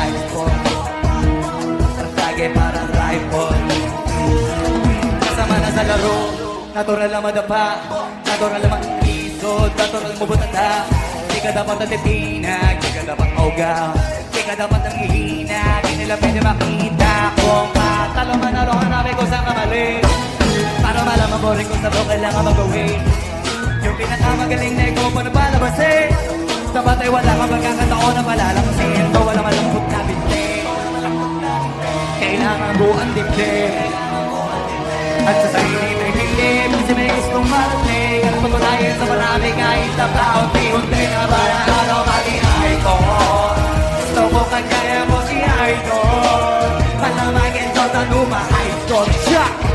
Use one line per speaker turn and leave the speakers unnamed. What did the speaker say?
iPhone. Lagi parang rifle. Kasama na sa laro, natural lang madapa, natural lang mag-isod, natural mo butanda. Di ka dapat natitinag, di ka dapat maugaw, di ka dapat nanghihina, di nila pwede makita kung patalo manalo, hanapin ko saan ka mali. Para malaman mo rin kung saan mo kailangan mag-away. Yung pinakamagaling na ikaw pa na palabasin. Dapat ay wala kang magkakataon na palalakasin. Ito wala malambot na binti, kailangan buuan dibdib. At sa sarili may bilib, kasi may gustong marating. At pagkulayan sa marami kahit na paunti-unti na para araw pati icon. Gusto ko kagaya mo si Idol, malamagin ko na luma-icon. Siya!